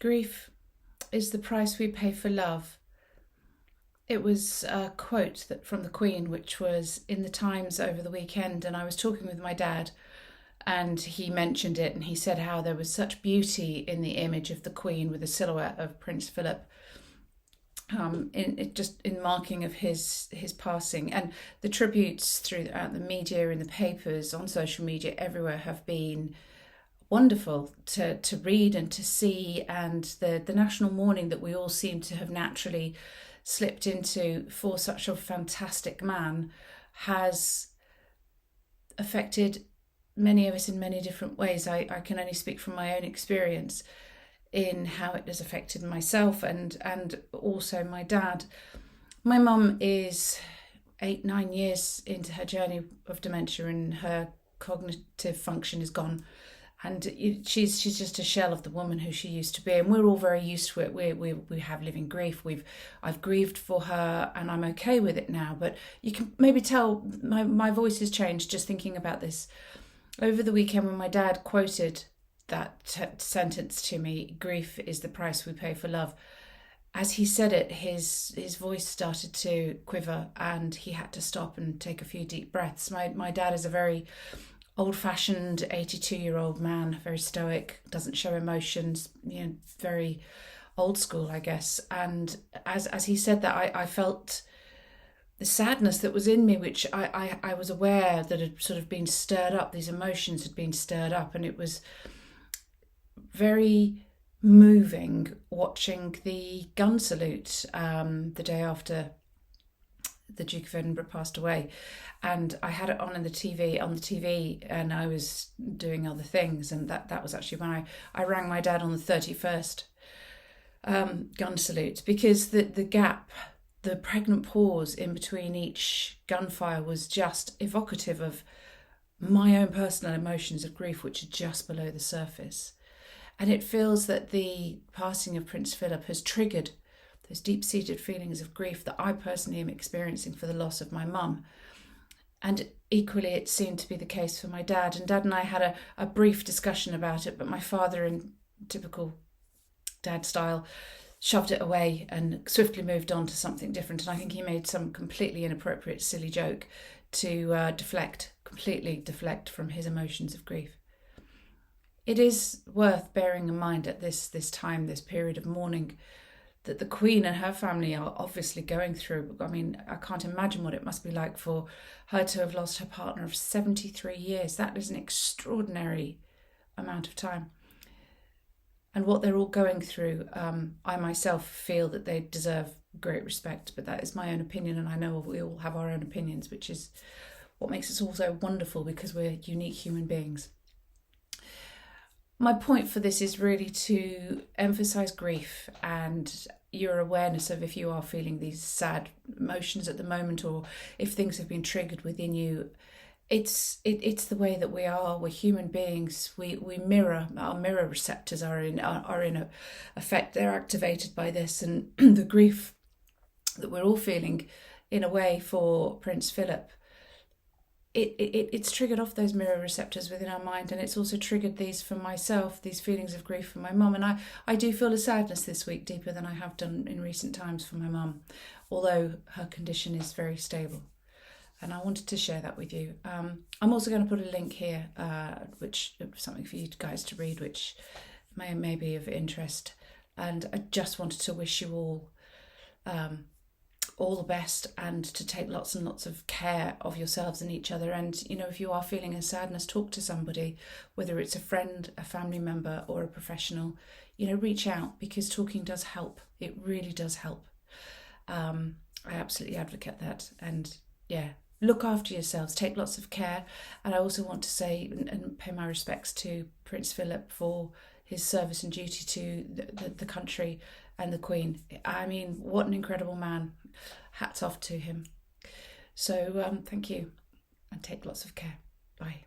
Grief is the price we pay for love. It was a quote from the Queen, which was in the Times over the weekend, and I was talking with my dad, and he mentioned it, and he said how there was such beauty in the image of the Queen with the silhouette of Prince Philip, in marking of his passing. And the tributes throughout the media, in the papers, on social media, everywhere have been wonderful to read and to see. And the national mourning that we all seem to have naturally slipped into for such a fantastic man has affected many of us in many different ways. I can only speak from my own experience in how it has affected myself and also my dad. My mum is 8-9 years into her journey of dementia, and her cognitive function is gone. And she's just a shell of the woman who she used to be, and we're all very used to it. We have living grief. I've grieved for her, and I'm okay with it now. But you can maybe tell my voice has changed just thinking about this. Over the weekend, when my dad quoted that sentence to me, "Grief is the price we pay for love," as he said it, his voice started to quiver, and he had to stop and take a few deep breaths. My dad is a very old-fashioned 82-year-old man, very stoic, doesn't show emotions, very old school, I guess. And as he said that, I felt the sadness that was in me, which I was aware that had sort of been stirred up. These emotions had been stirred up, and it was very moving watching the gun salute the day after the Duke of Edinburgh passed away. And I had it on the TV, and I was doing other things, and that was actually when I rang my dad on the 31st gun salute, because the gap, the pregnant pause in between each gunfire was just evocative of my own personal emotions of grief, which are just below the surface. And it feels that the passing of Prince Philip has triggered those deep-seated feelings of grief that I personally am experiencing for the loss of my mum. And equally, it seemed to be the case for my dad. And Dad and I had a brief discussion about it, but my father, in typical dad style, shoved it away and swiftly moved on to something different. And I think he made some completely inappropriate, silly joke to completely deflect from his emotions of grief. It is worth bearing in mind at this time, this period of mourning, that the Queen and her family are obviously going through. I mean, I can't imagine what it must be like for her to have lost her partner of 73 years. That is an extraordinary amount of time. And what they're all going through, I myself feel that they deserve great respect, but that is my own opinion, and I know we all have our own opinions, which is what makes us all so wonderful, because we're unique human beings. My point for this is really to emphasise grief and your awareness of if you are feeling these sad emotions at the moment, or if things have been triggered within you. It's the way that we are. We're human beings. We mirror. Our mirror receptors are in effect. They're activated by this, and the grief that we're all feeling, in a way, for Prince Philip. It's triggered off those mirror receptors within our mind, and it's also triggered these for myself, these feelings of grief for my mum. And I do feel a sadness this week deeper than I have done in recent times for my mum, although her condition is very stable. And I wanted to share that with you. I'm also going to put a link here, which is something for you guys to read, which may be of interest. And I just wanted to wish you all the best, and to take lots and lots of care of yourselves and each other. And if you are feeling a sadness, talk to somebody, whether it's a friend, a family member, or a professional. Reach out, because talking does help. It really does help. I absolutely advocate that. And look after yourselves, take lots of care. And I also want to say and pay my respects to Prince Philip for his service and duty to the country and the Queen. I mean, what an incredible man. Hats off to him. So thank you, and take lots of care. Bye.